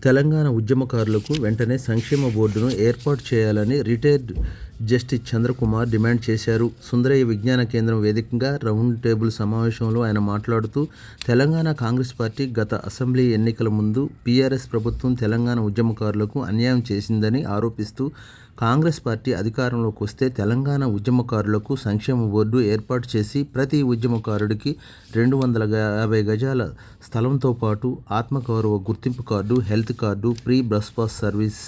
తెలంగాణ ఉద్యమకారులకు వెంటనే సంక్షేమ బోర్డును ఏర్పాటు చేయాలని రిటైర్డ్ జస్టిస్ చంద్రకుమార్ డిమాండ్ చేశారు. సుందరయ్య విజ్ఞాన కేంద్రం వేదికగా రౌండ్ టేబుల్ సమావేశంలో ఆయన మాట్లాడుతూ, తెలంగాణ కాంగ్రెస్ పార్టీ గత అసెంబ్లీ ఎన్నికల ముందు బీఆర్ఎస్ ప్రభుత్వం తెలంగాణ ఉద్యమకారులకు అన్యాయం చేసిందని ఆరోపిస్తూ, కాంగ్రెస్ పార్టీ అధికారంలోకి వస్తే తెలంగాణ ఉద్యమకారులకు సంక్షేమ బోర్డు ఏర్పాటు చేసి ప్రతి ఉద్యమకారుడికి 250 గజాల స్థలంతో పాటు ఆత్మగౌరవ గుర్తింపు card, health card, free bus pass service,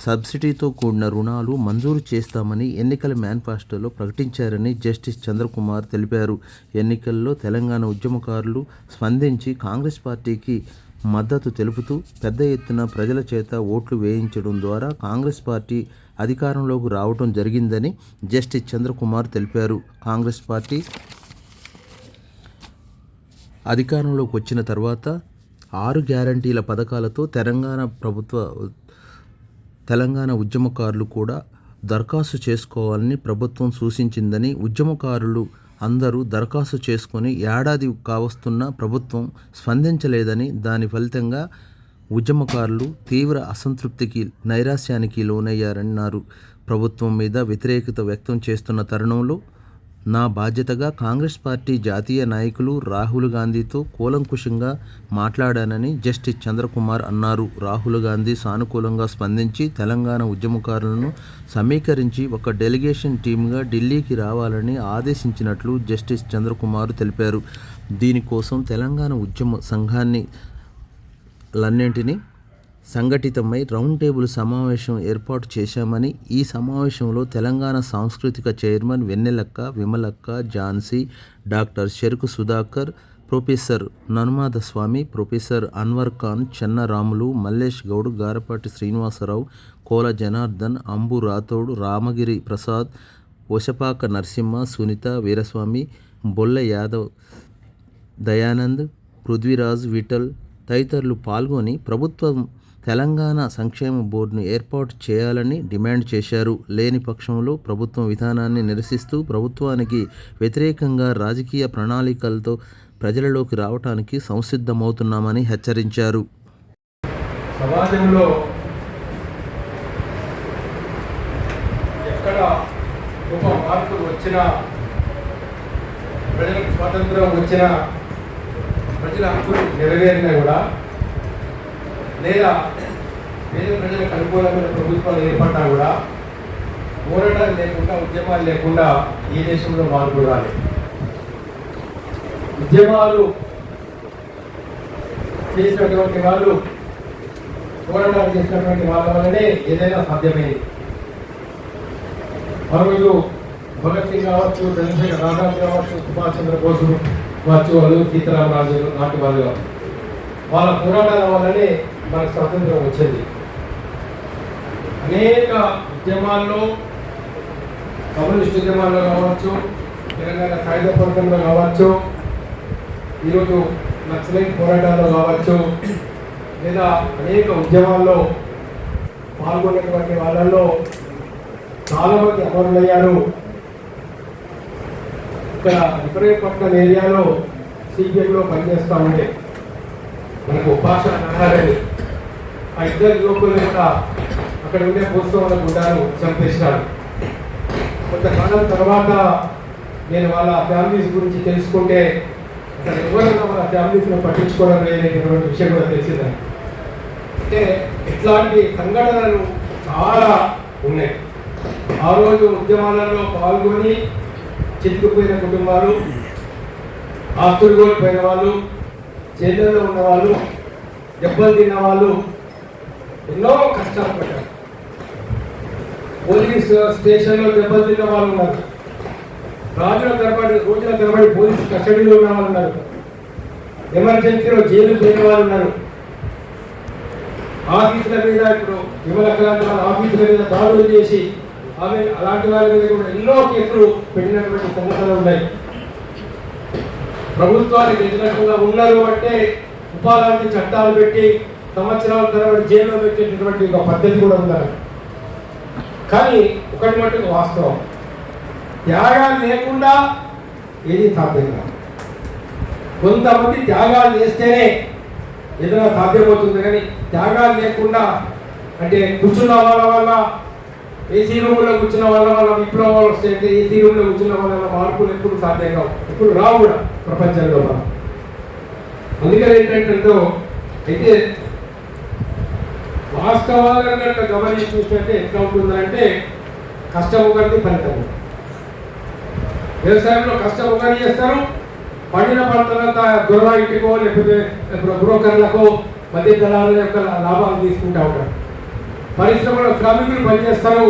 సబ్సిడీతో కూడిన రుణాలు మంజూరు చేస్తామని ఎన్నికల మేనిఫెస్టోలో ప్రకటించారని జస్టిస్ చంద్రకుమార్ తెలిపారు. ఎన్నికల్లో తెలంగాణ ఉద్యమకారులు స్పందించి కాంగ్రెస్ పార్టీకి మద్దతు తెలుపుతూ పెద్ద ఎత్తున ప్రజల చేత ఓట్లు వేయించడం ద్వారా కాంగ్రెస్ పార్టీ అధికారంలోకి రావడం జరిగిందని జస్టిస్ చంద్రకుమార్ తెలిపారు. కాంగ్రెస్ పార్టీ అధికారంలోకి వచ్చిన తర్వాత 6 గ్యారంటీల పథకాలతో తెలంగాణ ఉద్యమకారులు కూడా దరఖాస్తు చేసుకోవాలని ప్రభుత్వం సూచించిందని, ఉద్యమకారులు అందరూ దరఖాస్తు చేసుకొని ఏడాది కావస్తున్నా ప్రభుత్వం స్పందించలేదని, దాని ఫలితంగా ఉద్యమకారులు తీవ్ర అసంతృప్తికి, నైరాశ్యానికి లోనయ్యారన్నారు. ప్రభుత్వం మీద వ్యతిరేకత వ్యక్తం చేస్తున్న తరుణంలో నా బాధ్యతగా కాంగ్రెస్ పార్టీ జాతీయ నాయకులు రాహుల్ గాంధీతో కూలంకుషంగా మాట్లాడానని జస్టిస్ చంద్రకుమార్ అన్నారు. రాహుల్ గాంధీ సానుకూలంగా స్పందించి తెలంగాణ ఉద్యమకారులను సమీకరించి ఒక డెలిగేషన్ టీమ్గా ఢిల్లీకి రావాలని ఆదేశించినట్లు జస్టిస్ చంద్రకుమార్ తెలిపారు. దీనికోసం తెలంగాణ ఉద్యమ సంఘాలన్నింటినీ సంఘటితమై రౌండ్ టేబుల్ సమావేశం ఏర్పాటు చేశామని, ఈ సమావేశంలో తెలంగాణ సాంస్కృతిక చైర్మన్ వెన్నెలక్క, విమలక్క, ఝాన్సీ, డాక్టర్ చెరుకు సుధాకర్, ప్రొఫెసర్ ననుమాద స్వామి, ప్రొఫెసర్ అన్వర్ ఖాన్, చెన్న రాములు, మల్లేష్ గౌడ్, గారపాటి శ్రీనివాసరావు, కోల జనార్దన్, అంబు రాథోడ్, రామగిరి ప్రసాద్, వశపాక నరసింహ, సునీత, వీరస్వామి, బొల్ల యాదవ్, దయానంద్, పృథ్వీరాజ్, విఠల్ తదితరులు పాల్గొని ప్రభుత్వం తెలంగాణ సంక్షేమ బోర్డును ఏర్పాటు చేయాలని డిమాండ్ చేశారు. లేని పక్షంలో ప్రభుత్వం విధానాన్ని నిరసిస్తూ ప్రభుత్వానికి వ్యతిరేకంగా రాజకీయ ప్రణాళికలతో ప్రజలలోకి రావడానికి సంసిద్ధమవుతున్నామని హెచ్చరించారు. సమాజంలో ఎక్కడ గొప్ప మార్పులు వచ్చినా, ప్రజలకు స్వాతంత్రం వచ్చినా, ప్రజల హక్కులు నెరవేరినా కూడా, లేదా పేద ప్రజలకు అనుకూలమైన ప్రభుత్వాలు ఏర్పడినా కూడా పోరాటాలు లేకుండా, ఉద్యమాలు లేకుండా ఈ దేశంలో మార్పులు రాలేదు. ఉద్యమాలు చేసినటువంటి వాళ్ళు, పోరాటాలు చేసినటువంటి వాళ్ళ వల్లనే ఏదైనా సాధ్యమైంది. ఆ రోజు భగత్ సింగ్ కావచ్చు, చంద్రశేఖర్ ఆజాద్ కావచ్చు, సుభాష్ చంద్రబోస్ కావచ్చు, అల్లూరి సీతారామరాజు నాటి వాళ్ళు, వాళ్ళ పోరాటాల వల్లనే మనకు స్వాతంత్రం వచ్చింది. అనేక ఉద్యమాల్లో, కమ్యూనిస్ట్ ఉద్యమాల్లో కావచ్చు, తెలంగాణ సాయుధ పోరాటంలో కావచ్చు, ఈరోజు నక్సలైట్ పోరాటాల్లో కావచ్చు, లేదా అనేక ఉద్యమాల్లో పాల్గొనేటువంటి వాళ్ళల్లో చాలామంది అమరులయ్యారు. ఇక్కడ ఇబ్రహీంపట్నం ఏరియాలో సిపిఎంలో పనిచేస్తూ ఉండే మనకు ఉపాసన నన్నారని ఆ ఇద్దరు యువకులను కూడా అక్కడ ఉండే పోస్టుల గుండాను చంపేసినారు. కొంతకాలం తర్వాత నేను వాళ్ళ ఫ్యామిలీస్ గురించి తెలుసుకుంటే అక్కడ ఎవరైనా వాళ్ళ ఫ్యామిలీస్ను పట్టించుకోవడం లేదనేటువంటి విషయం కూడా తెలిసింది. అంటే ఇట్లాంటి సంఘటనలు చాలా ఉన్నాయి. ఆ రోజు ఉద్యమాలలో పాల్గొని చిక్కుపోయిన కుటుంబాలు, ఆస్తులు కోల్పోయిన వాళ్ళు, జైల్లో ఉన్న వాళ్ళు, దెబ్బలు తిన్న వాళ్ళు ఎన్నో కష్టాలు పడ్డారు. పోలీస్ స్టేషన్లో దెబ్బలు తిన్న వాళ్ళు ఉన్నారు. రోజుల తరబడి పోలీస్ కస్టడీలో ఉన్న వాళ్ళు ఉన్నారు. ఎమర్జెన్సీలో జైలు పోయిన వాళ్ళు ఉన్నారు. ఆఫీసుల మీద, ఇప్పుడు విమలకలాంటి వాళ్ళ ఆఫీసుల మీద దాడులు చేసి ఆమె అలాంటి వాళ్ళ మీద కూడా ఎన్నో కేసులు పెట్టినటువంటి సంఘటనలు ఉన్నాయి. ప్రభుత్వానికి వ్యతిరేకంగా ఉన్నారు అంటే ఉపాలాంటి చట్టాలు పెట్టి సంవత్సరాల తరబడి జైల్లో పెట్టేటటువంటి ఒక పద్ధతి కూడా ఉన్నారు. కానీ ఒకటి మట్టుకు వాస్తవం, త్యాగాలు లేకుండా ఏది సాధ్యం కాదు. కొంతమంది త్యాగాలు చేస్తేనే ఏదైనా సాధ్యమవుతుంది. కానీ త్యాగాలు లేకుండా అంటే కూర్చున్న వాళ్ళ వల్ల ఏసీ రూమ్లో కూర్చున్న వాళ్ళ విప్లవాలు వస్తాయంటే ఏసీ రూమ్లో కూర్చున్న వాళ్ళ మార్పులు ఎప్పుడు సాధ్యం కావు, ఎప్పుడు రావు కూడా ప్రపంచంలో. అందుకని ఏంటంటే అయితే వాస్తవాలను గమనించి చూసినట్టే ఎట్లా ఉంటుందంటే కష్టం ఒకటి ఫలితం. వ్యవసాయంలో కష్టం ఒకటి చేస్తారు, పండిన పంటలంతా దొరల ఇంటికో లేకపోతే బ్రోకర్లకో మధ్య దళాల యొక్క లాభాలు తీసుకుంటూ ఉంటారు. పరిశ్రమలో శ్రామికులు పనిచేస్తారు,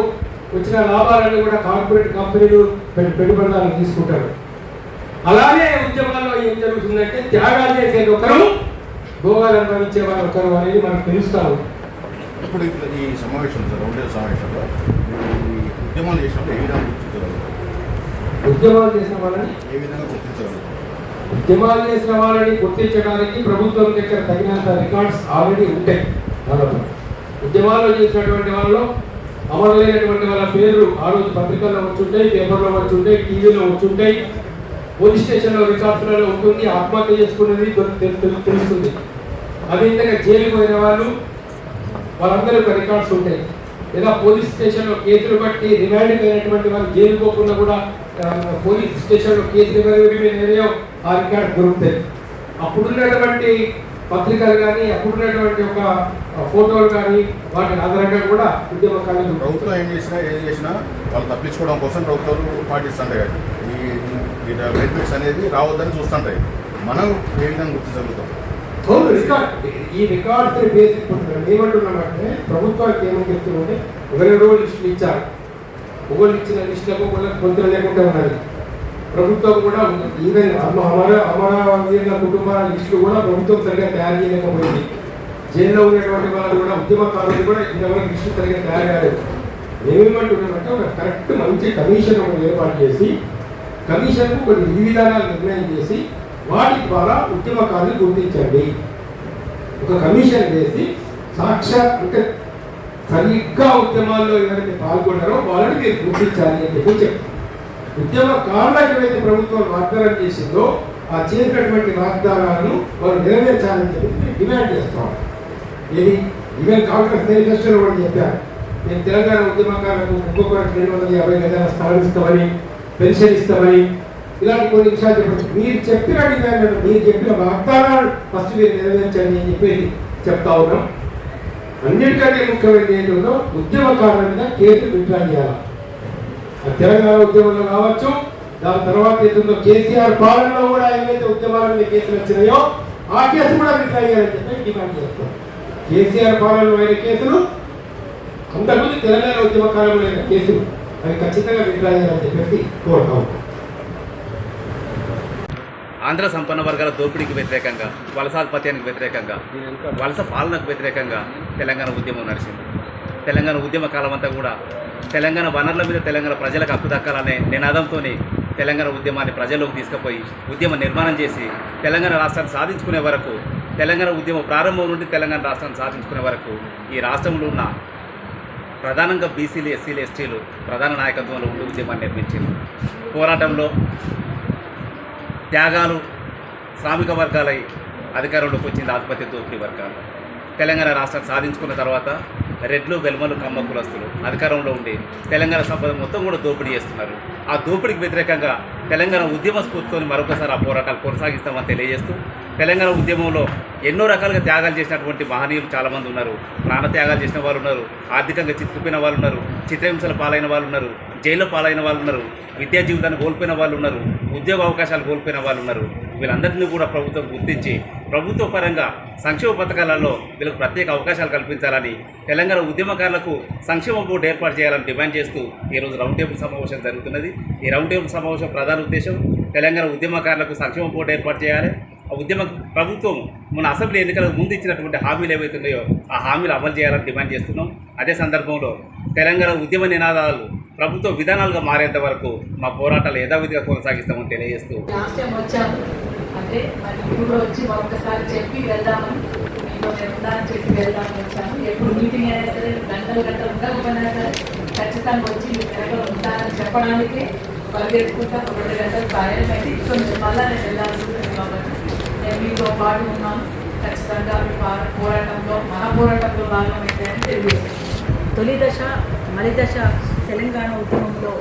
వచ్చిన లాభాలన్నీ కూడా కార్పొరేట్ కంపెనీలు పెట్టుబడిదారులు తీసుకుంటారు. అలానే ఉద్యమాల్లో ఏం జరుగుతుందంటే త్యాగాలు చేసేది ఒకరు, భోగాలు అనుభవించే వారు ఒకరు అనేది మనకు తెలుస్తాము. ఇప్పుడు ఈ సమావేశం సార్ రౌండ్ టేబుల్ సమావేశంలో ఈ ఉద్యమాలు చేసినప్పుడు ఏ విధంగా గుర్తించగలరు? ఉద్యమాలు చేసిన వాళ్ళని ఏ విధంగా గుర్తించగలరు? ఉద్యమాలు చేసిన వాళ్ళని గుర్తించడానికి ప్రభుత్వం దగ్గర తగినంత రికార్డ్స్ ఆల్రెడీ ఉంటాయి. ఉద్యమాల్లో చేసినటువంటి వాళ్ళు అమరులైనటువంటి వాళ్ళ పేర్లు ఆ రోజు పత్రికల్లో వచ్చుంటాయి, పేపర్లో వచ్చుంటాయి, టీవీలో వచ్చుంటాయి, పోలీస్ స్టేషన్లో రికార్డ్స్లలో ఉంటుంది, ఆత్మహత్య చేసుకున్నది తెలుస్తుంది. అదేవిధంగా జైలుకు పోయిన వాళ్ళందరూ రికార్డ్స్ ఉంటాయి. లేదా పోలీస్ స్టేషన్లో కేసులు బట్టి రిమాండ్కి అయినటువంటి వాళ్ళు జైలు పోకుండా కూడా పోలీస్ స్టేషన్లో కేసులు ఎవరైనా ఆ రికార్డ్ దొరుకుతాయి. అప్పుడున్నటువంటి పత్రికలు కానీ అప్పుడున్నటువంటి ఒక ఫోటోలు కానీ వాటిని ఆధారంగా కూడా ఉద్యమకాలు ప్రభుత్వం ఏం చేసినా వాళ్ళు తప్పించుకోవడం కోసం ప్రభుత్వాలు పాటిస్తుంటాయి. ఈ బెనిఫిట్స్ అనేది రావద్దని చూస్తుంటాయి. మనం ఏ విధంగా గుర్తించగలుగుతాం? ఈ రికార్డ్స్ బేసిక్ ఏమంటున్నామంటే ప్రభుత్వానికి ఏమని చెప్తుంటే ఎవరెవరో లిస్టులు ఇచ్చారు, ఒకళ్ళు ఇచ్చిన లిస్టులకు పొందులు లేకుండా ఉన్నది. ప్రభుత్వం కూడా ఈవెన్ అమరవీరుల కుటుంబాల లిస్టులు కూడా ప్రభుత్వం సరిగ్గా తయారు చేయలేకపోయింది. జైల్లో ఉన్నటువంటి వాళ్ళు కూడా ఉద్యమకారులు కూడా ఇంతవరకు లిస్టు సరిగ్గా తయారు కాలేదు. ఏమేమంటున్నామంటే ఒక కరెక్ట్ మంచి కమిషన్ ఏర్పాటు చేసి కమిషన్కు కొన్ని విధి విధానాలు నిర్ణయం చేసి వాటి ద్వారా ఉద్యమకారులు గుర్తించండి. ఒక కమిషన్ వేసి సాక్షాత్ అంటే సరిగ్గా ఉద్యమాల్లో ఎవరైతే పాల్గొన్నారో వాళ్ళని మీరు గుర్తించాలి అని చెప్పి ఉద్యమకారులకు ఏవైతే ప్రభుత్వం వాగ్దానం చేసిందో ఆ చేసినటువంటి వాగ్దానాలను వాళ్ళు నెరవేర్చాలని చెప్పి డిమాండ్ చేస్తాం. ఇది ఈవెన్ కాంగ్రెస్ మేనిఫెస్టోలో కూడా చెప్పారు, మేము తెలంగాణ ఉద్యమకారులకు ఒక్కొక్కరికి 250 గజాల స్థలం ఇస్తామని, పెన్షన్ ఇస్తామని, ఇలాంటి కొన్ని విషయాలు చెప్పచ్చు. మీరు చెప్పిన డిమాండ్లను మీరు చెప్పిన వాగ్దానాలు ఫస్ట్ మీరు నెరవేర్చండి అని చెప్పి చెప్తా ఉన్నాం. అన్నిటికంటే ముఖ్యమైనది ఏంటో ఉద్యమకారుల మీద కేసులు విత్డ్రా చేయాలి. తెలంగాణ ఉద్యమంలో కావచ్చు, దాని తర్వాత ఏంటో కేసీఆర్ పాలనలో కూడా ఏవైతే ఉద్యమాల మీద కేసులు వచ్చినాయో ఆ కేసు కూడా విత్డ్రా చేయాలని చెప్పి డిమాండ్ చేస్తాం. కేసీఆర్ పాలనలో అయిన కేసులు, అంతకుముందు తెలంగాణ ఉద్యమకాలంలో అయిన కేసులు అవి ఖచ్చితంగా విత్డ్రా చేయాలని చెప్పేసి కోరుతాం. ఆంధ్ర సంపన్న వర్గాల దోపిడీకి వ్యతిరేకంగా, వలసాధిపత్యానికి వ్యతిరేకంగా, వలస పాలనకు వ్యతిరేకంగా తెలంగాణ ఉద్యమం నడిచింది. తెలంగాణ ఉద్యమ కాలం అంతా కూడా తెలంగాణ వనరుల మీద తెలంగాణ ప్రజలకు హక్కు దక్కాలనే నినాదంతో తెలంగాణ ఉద్యమాన్ని ప్రజల్లోకి తీసుకుపోయి ఉద్యమ నిర్మాణం చేసి తెలంగాణ రాష్ట్రాన్ని సాధించుకునే వరకు, తెలంగాణ ఉద్యమ ప్రారంభం నుండి తెలంగాణ రాష్ట్రాన్ని సాధించుకునే వరకు ఈ రాష్ట్రంలో ఉన్న ప్రధానంగా బీసీలు, ఎస్సీలు, ఎస్టీలు ప్రధాన నాయకత్వంలో ఉండి ఉద్యమాన్ని నిర్మించింది. పోరాటంలో త్యాగాలు శ్రామిక వర్గాలై అధికారంలోకి వచ్చింది ఆధిపత్య దోపిడీ వర్గాలు. తెలంగాణ రాష్ట్రాన్ని సాధించుకున్న తర్వాత రెడ్లు, వెల్మలు, కమ్మ కులస్తులు అధికారంలో ఉండి తెలంగాణ సంపద మొత్తం కూడా దోపిడీ చేస్తున్నారు. ఆ దోపిడీకి వ్యతిరేకంగా తెలంగాణ ఉద్యమ స్ఫూర్తితో మరొకసారి ఆ పోరాటాలు కొనసాగిస్తామని తెలియజేస్తూ, తెలంగాణ ఉద్యమంలో ఎన్నో రకాలుగా త్యాగాలు చేసినటువంటి మహనీయులు చాలామంది ఉన్నారు. ప్రాణ త్యాగాలు చేసిన వాళ్ళు ఉన్నారు, ఆర్థికంగా చిక్కుపోయిన వాళ్ళు ఉన్నారు, చిత్రహింసల పాలైన వాళ్ళు ఉన్నారు, జైల్లో పాలైన వాళ్ళు ఉన్నారు, విద్యా జీవితాన్ని కోల్పోయిన వాళ్ళు ఉన్నారు, ఉద్యోగ అవకాశాలు కోల్పోయిన వాళ్ళు ఉన్నారు. వీళ్ళందరినీ కూడా ప్రభుత్వం గుర్తించి ప్రభుత్వ పరంగా సంక్షేమ పథకాలలో వీళ్ళకు ప్రత్యేక అవకాశాలు కల్పించాలని, తెలంగాణ ఉద్యమకారులకు సంక్షేమ బోర్డు ఏర్పాటు చేయాలని డిమాండ్ చేస్తూ ఈరోజు రౌండ్ టేబుల్ సమావేశం జరుగుతున్నది. ఈ రౌండ్ టేబుల్ సమావేశం ప్రధాన ఉద్దేశం తెలంగాణ ఉద్యమకారులకు సంక్షేమ బోర్డు ఏర్పాటు చేయాలి. ఆ ఉద్యమ ప్రభుత్వం మన అసెంబ్లీ ఎన్నికలకు ముందు ఇచ్చినటువంటి హామీలు ఏవైతున్నాయో ఆ హామీలు అమలు చేయాలని డిమాండ్ చేస్తున్నాం. అదే సందర్భంలో తెలంగాణ ఉద్యమ నినాదాలు ప్రభుత్వ విధానాలుగా మారేంత వరకు మా పోరాటాలు యథావిధిగా కొనసాగిస్తామని తెలియజేస్తూ లాస్ట్ టైం వచ్చాము అంటే మరి ఇప్పుడు వచ్చి ఒక్కసారి చెప్పి వెళ్దామని మీతో వెళ్దామని చెప్పి వెళ్దామని వచ్చాము. ఎప్పుడు మీటింగ్ అయినా సరే గంటలు ఉండకపోయినా సరే ఖచ్చితంగా వచ్చి మీ వెనక ఉంటానని చెప్పడానికి పరిగెత్తుకుంటా 2 గంటలు ప్రయాణం అయితే కొంచెం మళ్ళీ నేను వెళ్ళాల్సి ఉంటుంది కాబట్టి నేను మీతో పాటు ఉన్నాను. ఖచ్చితంగా మీ పోరాటంలో మన పోరాటంలో భాగమైతాయని తెలియజేశారు. తొలి దశ మలి దశ తెలంగాణ ఉద్యమంలో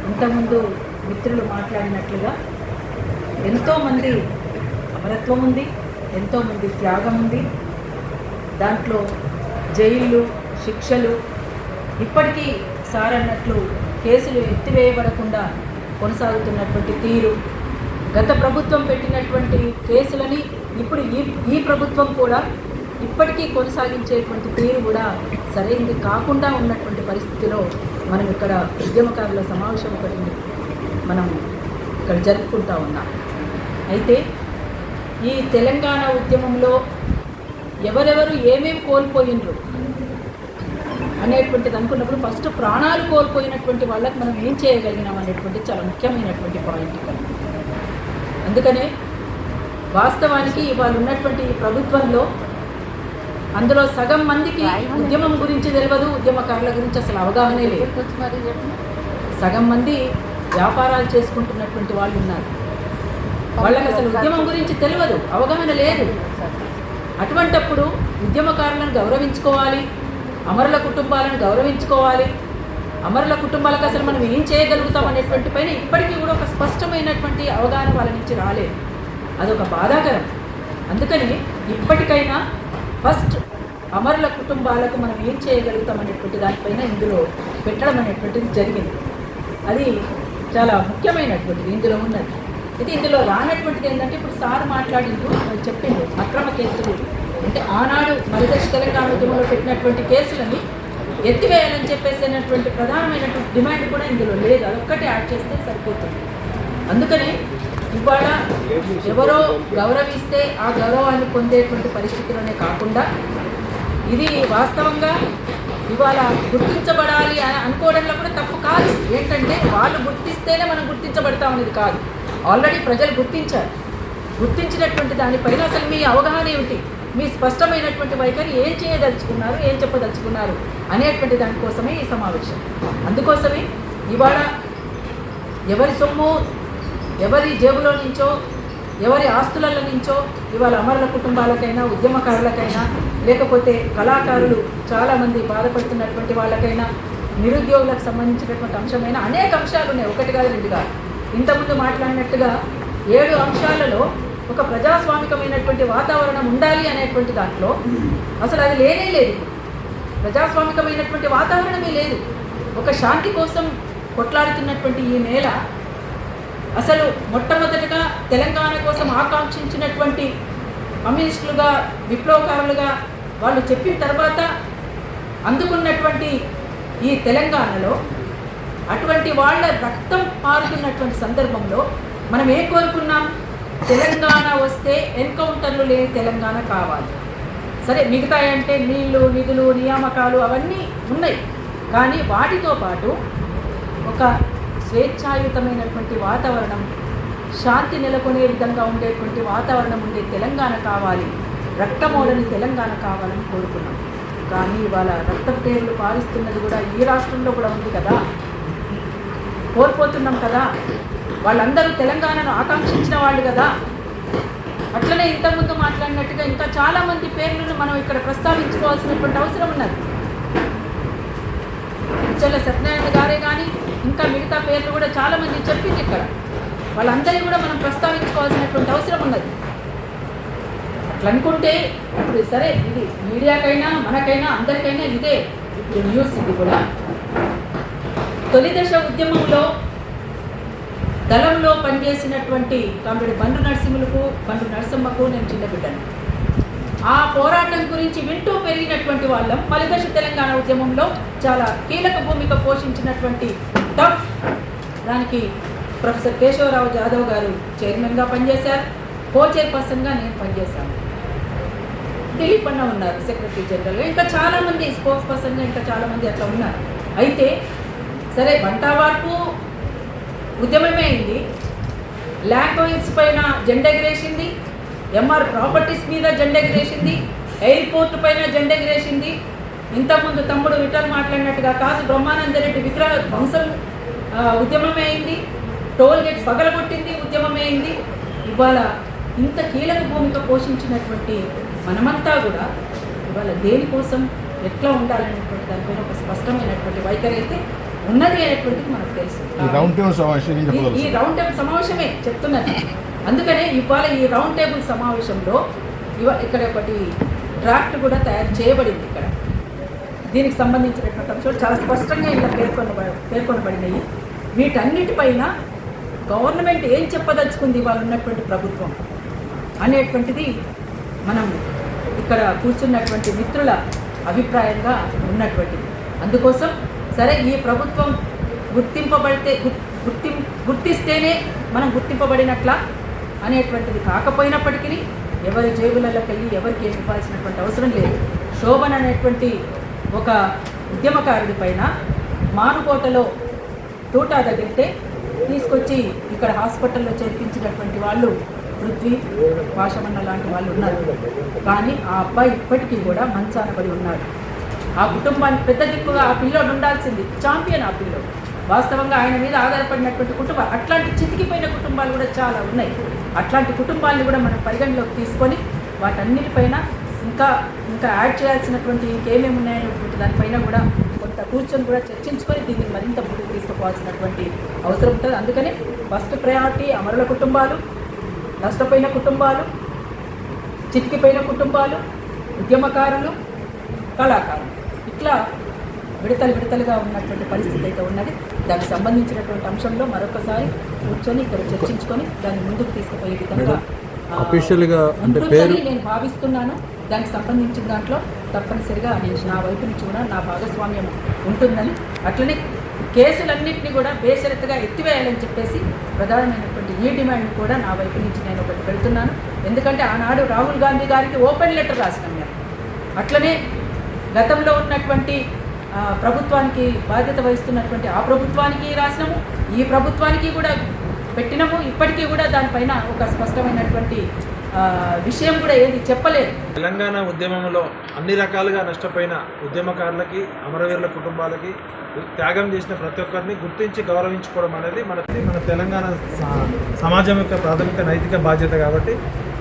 ఇంతకుముందు మిత్రులు మాట్లాడినట్లుగా ఎంతోమంది అమరత్వం ఉంది, ఎంతోమంది త్యాగం ఉంది. దాంట్లో జైళ్ళు, శిక్షలు, ఇప్పటికీ సార్ అన్నట్లు కేసులు ఎత్తివేయబడకుండా కొనసాగుతున్నటువంటి తీరు, గత ప్రభుత్వం పెట్టినటువంటి కేసులని ఇప్పుడు ఈ ప్రభుత్వం కూడా ఇప్పటికీ కొనసాగించేటువంటి తీరు కూడా సరైనది కాకుండా ఉన్నటువంటి పరిస్థితిలో మనం ఇక్కడ ఉద్యమకారుల సమావేశం ఒకటి మనం ఇక్కడ జరుపుకుంటా ఉన్నాం. అయితే ఈ తెలంగాణ ఉద్యమంలో ఎవరెవరు ఏమేమి కోల్పోయినరు అనేటువంటిది అనుకున్నప్పుడు ఫస్ట్ ప్రాణాలు కోల్పోయినటువంటి వాళ్ళకి మనం ఏం చేయగలిగినాం అనేటువంటి చాలా ముఖ్యమైనటువంటి పాయింట్ ఇక్కడ. అందుకనే వాస్తవానికి ఇవాళ ఉన్నటువంటి ఈ ప్రభుత్వంలో అందులో సగం మందికి ఉద్యమం గురించి తెలియదు, ఉద్యమకారుల గురించి అసలు అవగాహనే లేదు. సగం మంది వ్యాపారాలు చేసుకుంటున్నటువంటి వాళ్ళు ఉన్నారు, వాళ్ళకి అసలు ఉద్యమం గురించి తెలియదు, అవగాహన లేదు. అటువంటప్పుడు ఉద్యమకారులను గౌరవించుకోవాలి, అమరుల కుటుంబాలను గౌరవించుకోవాలి. అమరుల కుటుంబాలకు అసలు మనం ఏం చేయగలుగుతాం అనేటువంటి పైన ఇప్పటికీ కూడా ఒక స్పష్టమైనటువంటి అవగాహన వాళ్ళ నుంచి రాలేదు. అదొక బాధాకరం. అందుకని ఇప్పటికైనా ఫస్ట్ అమరుల కుటుంబాలకు మనం ఏం చేయగలుగుతాం అనేటువంటి దానిపైన ఇందులో పెట్టడం అనేటువంటిది జరిగింది. అది చాలా ముఖ్యమైనటువంటిది ఇందులో ఉన్నది. ఇది ఇందులో రానటువంటిది ఏంటంటే ఇప్పుడు సార్ మాట్లాడిండు, చెప్పిండు అక్రమ కేసులు అంటే ఆనాడు మలిదశ తెలంగాణ ఉద్యమంలో పెట్టినటువంటి కేసులని ఎత్తివేయాలని చెప్పేసినటువంటి ప్రధానమైనటువంటి డిమాండ్ కూడా ఇందులో లేదు. అదొక్కటే యాడ్ చేస్తే సరిపోతుంది. అందుకని ఇవాళ ఎవరో గౌరవిస్తే ఆ గౌరవాన్ని పొందేటువంటి పరిస్థితిలోనే కాకుండా ఇది వాస్తవంగా ఇవాళ గుర్తించబడాలి అని అనుకోవడంలో కూడా తప్పు కాదు. ఏంటంటే వాళ్ళు గుర్తిస్తేనే మనం గుర్తించబడతామనేది కాదు. ఆల్రెడీ ప్రజలు గుర్తించారు. గుర్తించినటువంటి దానిపైన అసలు మీ అవగాహన ఏమిటి, మీ స్పష్టమైనటువంటి వైఖరి ఏం చేయదలుచుకున్నారు, ఏం చెప్పదలుచుకున్నారు అనేటువంటి దానికోసమే ఈ సమావేశం. అందుకోసమే ఇవాళ ఎవరి సొమ్ము ఎవరి జేబులో నుంచో ఎవరి ఆస్తులలో నుంచో ఇవాళ అమరుల కుటుంబాలకైనా ఉద్యమకారులకైనా లేకపోతే కళాకారులు చాలామంది బాధపడుతున్నటువంటి వాళ్ళకైనా నిరుద్యోగులకు సంబంధించినటువంటి అంశమైన అనేక అంశాలు ఉన్నాయి. ఒకటి కాదు, రెండు కాదు. ఇంతకుముందు మాట్లాడినట్టుగా 7 అంశాలలో ఒక ప్రజాస్వామికమైనటువంటి వాతావరణం ఉండాలి అనేటువంటి దాంట్లో అసలు అది లేనే లేదు. ప్రజాస్వామికమైనటువంటి వాతావరణమే లేదు. ఒక శాంతి కోసం కొట్లాడుతున్నటువంటి ఈ నేల అసలు మొట్టమొదటిగా తెలంగాణ కోసం ఆకాంక్షించినటువంటి కమ్యూనిస్టులుగా విప్లవకారులుగా వాళ్ళు చెప్పిన తర్వాత అందుకున్నటువంటి ఈ తెలంగాణలో అటువంటి వాళ్ళ రక్తం పారుతున్నటువంటి సందర్భంలో మనం ఏం కోరుకున్నాం? తెలంగాణ వస్తే ఎన్కౌంటర్లు లేని తెలంగాణ కావాలి. సరే, మిగతా అంటే నీళ్లు, నిధులు, నియామకాలు అవన్నీ ఉన్నాయి. కానీ వాటితో పాటు ఒక స్వేచ్ఛాయుతమైనటువంటి వాతావరణం, శాంతి నెలకొనే విధంగా ఉండేటువంటి వాతావరణం ఉండే తెలంగాణ కావాలి, రక్తమోలని తెలంగాణ కావాలని కోరుకున్నాం. కానీ ఇవాళ రక్తపు పారిస్తున్నది కూడా ఈ రాష్ట్రంలో కూడా ఉంది కదా, కోల్పోతున్నాం కదా. వాళ్ళందరూ తెలంగాణను ఆకాంక్షించిన వాళ్ళు కదా. అట్లనే ఇంతకుముందు మాట్లాడినట్టుగా ఇంకా చాలామంది పేర్లను మనం ఇక్కడ ప్రస్తావించుకోవాల్సినటువంటి అవసరం ఉన్నది. పిచ్చల సత్యనారాయణ గారే కానీ ఇంకా మిగతా పేర్లు కూడా చాలామంది చెప్పింది ఇక్కడ. వాళ్ళందరినీ కూడా మనం ప్రస్తావించుకోవాల్సినటువంటి అవసరం ఉన్నది. అట్లా అనుకుంటే ఇప్పుడు సరే, ఇది మీడియాకైనా మనకైనా అందరికైనా ఇదే ఇప్పుడు న్యూస్. ఇది కూడా తొలి దశ ఉద్యమంలో దళంలో పనిచేసినటువంటి కామ్రేడ్ బండ్రు నరసింహకు నేను చిన్న బిడ్డను. ఆ పోరాటం గురించి వింటూ పెరిగినటువంటి వాళ్ళం. మలిదశ తెలంగాణ ఉద్యమంలో చాలా కీలక భూమిక పోషించినటువంటి టఫ్ దానికి ప్రొఫెసర్ కేశవరావు జాదవ్ గారు చైర్మన్గా పనిచేశారు. చైర్పర్సన్గా నేను పనిచేశాను. దిలీప్ అన్న ఉన్నారు సెక్రటరీ జనరల్గా. ఇంకా చాలామంది స్పోక్స్ పర్సన్గా ఇంకా చాలామంది అట్లా ఉన్నారు. అయితే సరే, బంటావార్పు ఉద్యమమే అయింది. ల్యాండ్ ఓయిల్స్ పైన జెండా ఎగిరేసింది, ఎంఆర్ ప్రాపర్టీస్ మీద జెండా ఎగిరేసింది, ఎయిర్పోర్ట్ పైన జెండా ఎగిరేసింది. ఇంతకుముందు తమ్ముడు విఠల్ మాట్లాడినట్టుగా కాసు బ్రహ్మానందరెడ్డి విగ్రహ ధ్వంసం ఉద్యమమే అయింది. టోల్ గేట్స్ పగలగొట్టింది ఉద్యమమే అయింది. ఇవాళ ఇంత కీలక భూమిక పోషించినటువంటి మనమంతా కూడా ఇవాళ దేనికోసం ఎట్లా ఉండాలనేటువంటి దానిపైన ఒక స్పష్టమైనటువంటి వైఖరి అయితే ఉన్నది అనేటువంటిది మనకు తెలుసు. ఈ రౌండ్ టేబుల్ సమావేశం ఏం ఈ చెప్పగలరు? రౌండ్ టేబుల్ సమావేశమే చెప్తున్నది. అందుకనే ఇవాళ ఈ రౌండ్ టేబుల్ సమావేశంలో ఇక్కడ ఒకటి డ్రాఫ్ట్ కూడా తయారు చేయబడింది. ఇక్కడ దీనికి సంబంధించినటువంటి అంశాలు చాలా స్పష్టంగా ఇలా పేర్కొనబడినాయి. వీటన్నిటిపైన గవర్నమెంట్ ఏం చెప్పదలుచుకుంది వాళ్ళు ఉన్నటువంటి ప్రభుత్వం అనేటువంటిది మనం ఇక్కడ కూర్చున్నటువంటి మిత్రుల అభిప్రాయంగా ఉన్నటువంటిది. అందుకోసం సరే ఈ ప్రభుత్వం గుర్తిస్తేనే మనం గుర్తింపబడినట్ల అనేటువంటిది కాకపోయినప్పటికీ ఎవరి జేబులలోకి వెళ్ళి ఎవరికి ఏమి ఇవ్వాల్సినటువంటి అవసరం లేదు. శోభన్ అనేటువంటి ఒక ఉద్యమకారుడి పైన మానుకోటలో తూటా తగిలితే తీసుకొచ్చి ఇక్కడ హాస్పిటల్లో చేర్పించినటువంటి వాళ్ళు పృథ్వీ, భాషమన్న లాంటి వాళ్ళు ఉన్నారు. కానీ ఆ అబ్బాయి ఇప్పటికీ కూడా మంచాన పడి ఉన్నాడు. ఆ కుటుంబానికి పెద్ద దిక్కుగా ఆ పిల్లోడు ఉండాల్సింది, ఛాంపియన్ ఆ పిల్లోడు. వాస్తవంగా ఆయన మీద ఆధారపడినటువంటి కుటుంబాలు, అట్లాంటి చితికిపోయిన కుటుంబాలు కూడా చాలా ఉన్నాయి. అట్లాంటి కుటుంబాలను కూడా మనం పరిగణలోకి తీసుకొని వాటన్నిటిపైన ఇంకా యాడ్ చేయాల్సినటువంటి ఇంకేమేమి ఉన్నాయనేటువంటి దానిపైన కూడా కొంత కూర్చొని కూడా చర్చించుకొని దీన్ని మరింత ముందుకు తీసుకుపోవాల్సినటువంటి అవసరం ఉంటుంది. అందుకని ఫస్ట్ ప్రయారిటీ అమరుల కుటుంబాలు, నష్టపోయిన కుటుంబాలు, చితికిపోయిన కుటుంబాలు, ఉద్యమకారులు, కళాకారులు, ఇట్లా విడతలుగా ఉన్నటువంటి పరిస్థితి అయితే ఉన్నది. దానికి సంబంధించినటువంటి అంశంలో మరొకసారి కూర్చొని ఇక్కడ చర్చించుకొని దాన్ని ముందుకు తీసుకుపోయే విధంగా అఫీషియల్గా అంటే ఉంటుందని నేను భావిస్తున్నాను. దానికి సంబంధించిన దాంట్లో తప్పనిసరిగా నా వైపు నుంచి కూడా నా భాగస్వామ్యం ఉంటుందని, అట్లనే కేసులన్నింటినీ కూడా బేషరతుగా ఎత్తివేయాలని చెప్పేసి ప్రధానమైనటువంటి ఈ డిమాండ్ కూడా నా వైపు నుంచి నేను ఒకటి పెడుతున్నాను. ఎందుకంటే ఆనాడు రాహుల్ గాంధీ గారికి ఓపెన్ లెటర్ రాసినాం మేము. అట్లనే గతంలో ఉన్నటువంటి ప్రభుత్వానికి బాధ్యత వహిస్తున్నటువంటి ఆ ప్రభుత్వానికి రాసినాము, ఈ ప్రభుత్వానికి కూడా పెట్టినాము. ఇప్పటికీ కూడా దానిపైన ఒక స్పష్టమైనటువంటి విషయం కూడా ఏది చెప్పలేదు. తెలంగాణ ఉద్యమంలో అన్ని రకాలుగా నష్టపోయిన ఉద్యమకారులకి, అమరవీరుల కుటుంబాలకి, త్యాగం చేసిన ప్రతి ఒక్కరిని గుర్తించి గౌరవించుకోవడం అనేది మన తెలంగాణ సమాజం యొక్క ప్రాథమిక నైతిక బాధ్యత. కాబట్టి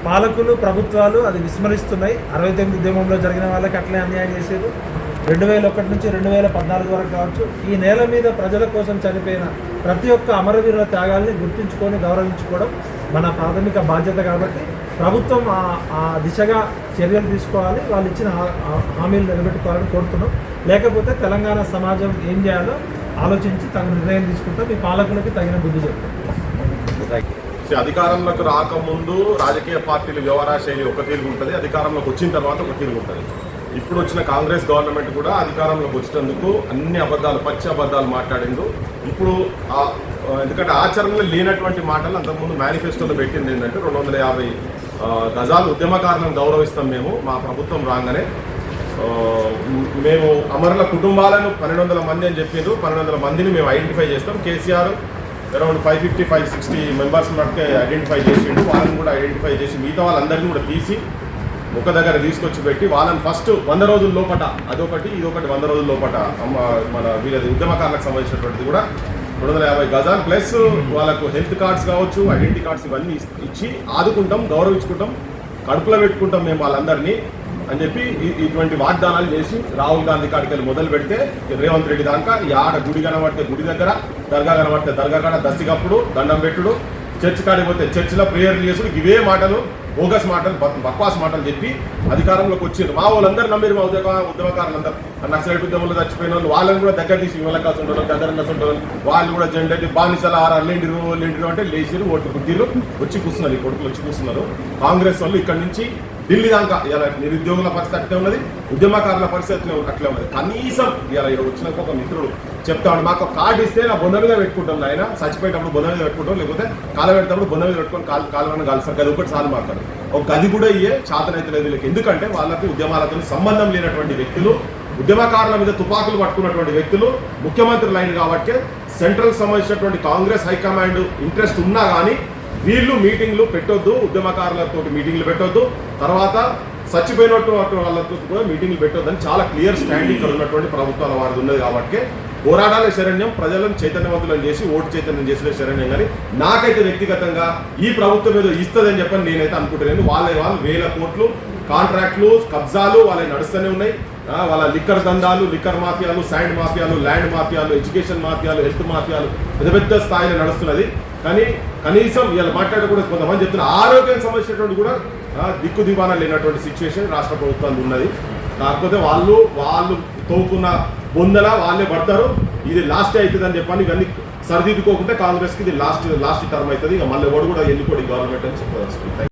పాలకులు, ప్రభుత్వాలు అది విస్మరిస్తున్నాయి. 69 ఉద్యమంలో జరిగిన వాళ్ళకి అట్లే అన్యాయం చేసేది. 2001 నుంచి 2014 వరకు కావచ్చు, ఈ నేల మీద ప్రజల కోసం చనిపోయిన ప్రతి ఒక్క అమరవీరుల త్యాగాల్ని గుర్తించుకొని గౌరవించుకోవడం మన ప్రాథమిక బాధ్యత. కాబట్టి ప్రభుత్వం ఆ దిశగా చర్యలు తీసుకోవాలి, వాళ్ళు ఇచ్చిన హామీలు నిలబెట్టుకోవాలని కోరుతున్నాం. లేకపోతే తెలంగాణ సమాజం ఏం చేయాలో ఆలోచించి తగిన నిర్ణయం తీసుకుంటాం. ఈ పాలకులకి తగిన బుద్ధి చెప్తాం. అధికారంలోకి రాకముందు రాజకీయ పార్టీల వ్యవహార శైలి ఒక తీరు ఉంటుంది, అధికారంలోకి వచ్చిన తర్వాత ఒక తీరు ఉంటుంది. ఇప్పుడు వచ్చిన కాంగ్రెస్ గవర్నమెంట్ కూడా అధికారంలోకి వచ్చినందుకు అన్ని అబద్ధాలు, పచ్చి అబద్ధాలు మాట్లాడిండు. ఇప్పుడు ఎందుకంటే ఆచరణలో లేనటువంటి మాటలు అంతకుముందు మేనిఫెస్టోలో పెట్టింది ఏంటంటే 250 గజాలు ఉద్యమకారులను గౌరవిస్తాం మేము, మా ప్రభుత్వం రాగానే మేము అమరుల కుటుంబాలను 1200 మంది అని చెప్పిండ్రు. 1200 మందిని మేము ఐడెంటిఫై చేస్తాం. కేసీఆర్ అరౌండ్ 550-560 మెంబర్స్ మటుకే ఐడెంటిఫై చేసిండు. వాళ్ళని కూడా ఐడెంటిఫై చేసి మిగతా వాళ్ళందరినీ కూడా తీసి ఒక దగ్గర తీసుకొచ్చి పెట్టి వాళ్ళని ఫస్ట్ 100 రోజుల లోపట, అదొకటి ఇదొకటి 100 రోజుల లోపట మన వీళ్ళది ఉద్యమకారులకు సంబంధించినటువంటిది కూడా 250 గజాలు ప్లస్ వాళ్ళకు హెల్త్ కార్డ్స్ కావచ్చు, ఐడెంటిటీ కార్డ్స్ ఇవన్నీ ఇచ్చి ఆదుకుంటాం, గౌరవించుకుంటాం, కడుపులో పెట్టుకుంటాం మేము వాళ్ళందరినీ అని చెప్పి ఇటువంటి వాగ్దానాలు చేసి రాహుల్ గాంధీ కాడికి వెళ్ళి మొదలు పెడితే రేవంత్ రెడ్డి దాకా ఆడ గుడి కనబడితే గుడి దగ్గర, దర్గా కనబడితే దర్గా కాడ దస్తికప్పుడు దండం పెట్టుడు, చర్చ్ కాడికి పోతే చర్చిలో ప్రేయర్లు చేసుడు, ఇవే మాటలు, బోగస్ మాటలు, బక్వాస్ మాటలు చెప్పి అధికారంలోకి వచ్చారు. మా వాళ్ళందరూ నమ్మిరు, మా ఉద్యమకారులందరూ నక్సలైట్ ఉద్యమంలో చచ్చిపోయిన వాళ్ళు వాళ్ళని కూడా దగ్గర తీసి విమలకాసు ఉంటారు, దగ్గర ఉంటారు. వాళ్ళు కూడా జెండా బానిసల లేండిరు అంటే లేచిరు, ఓట్లు గుద్దిరు, వచ్చి కూర్చున్నారు. ఈ కొడుకులు వచ్చి కూర్చున్నారు. కాంగ్రెస్ వాళ్ళు ఇక్కడ నుంచి ఢిల్లీ దాకా ఇలా నిరుద్యోగుల పరిస్థితి అట్లే ఉన్నది, ఉద్యమకారుల పరిస్థితి అట్లే ఉన్నది. కనీసం ఇలా వచ్చినాక ఒక మిత్రుడు చెప్తాడు, మాకు కార్డు ఇస్తే నా బొంద మీద పెట్టుకుంటాం, ఆయన చచ్చిపోయేటప్పుడు బొంద మీద పెట్టుకుంటాం, లేకపోతే కాల పెడేటప్పుడు బొంద మీద పెట్టుకొని కాలువని కాలుస్తారు. అది ఒకటి సార్లు మాట్లాడు, ఒక గది కూడా ఇయ్యే చేతనైతే లేదు వీళ్ళకి. ఎందుకంటే వాళ్ళకి ఉద్యమాలతో సంబంధం లేనటువంటి వ్యక్తులు, ఉద్యమకారుల మీద తుపాకులు పట్టుకున్నటువంటి వ్యక్తులు ముఖ్యమంత్రులు అయిన కాబట్టి సెంట్రల్ సంబంధించినటువంటి కాంగ్రెస్ హైకమాండ్ ఇంట్రెస్ట్ ఉన్నా కానీ వీళ్ళు మీటింగ్లు పెట్టొద్దు, ఉద్యమకారులతో మీటింగ్లు పెట్టొద్దు, తర్వాత చచ్చిపోయినట్టు వాళ్ళతో కూడా మీటింగ్లు పెట్టొద్దని చాలా క్లియర్ స్టాండింగ్ ఉన్నటువంటి ప్రభుత్వాల వారిది ఉన్నది. కాబట్టి పోరాటాలే శరణ్యం, ప్రజలను చైతన్యవంతులను చేసి ఓటు చైతన్యం చేసిన శరణ్యం. కానీ నాకైతే వ్యక్తిగతంగా ఈ ప్రభుత్వం ఏదో ఇస్తుందని చెప్పని నేనైతే అనుకుంటున్నాను. వాళ్ళు 1000 కోట్లు కాంట్రాక్ట్లు కబ్జాలు వాళ్ళవి నడుస్తూనే ఉన్నాయి. వాళ్ళ లిక్కర్ దందాలు, లిక్కర్ మాఫియాలు, శాండ్ మాఫియాలు, ల్యాండ్ మాఫియాలు, ఎడ్యుకేషన్ మాఫియాలు, హెల్త్ మాఫియాలు పెద్ద పెద్ద స్థాయిలో నడుస్తున్నది. కానీ కనీసం వీళ్ళు మాట్లాడకుండా కొంతమంది చెప్తున్న ఆరోగ్యం సంబంధించినటువంటి కూడా దిక్కు దివానా లేనటువంటి సిచ్యువేషన్ రాష్ట్ర ప్రభుత్వానికి ఉన్నది. కాకపోతే వాళ్ళు తోకున్న బొందల వాళ్ళే పడతారు. ఇది లాస్ట్ అవుతుందని చెప్పని ఇవన్నీ సరిదిద్దుకోకుంటే కాంగ్రెస్కి ఇది లాస్ట్ టర్మ్ అవుతుంది. ఇక మళ్ళీ ఎవడు కూడా ఎన్నుకోడు గవర్నమెంట్ అని చెప్పదలుచుకుంటాయి.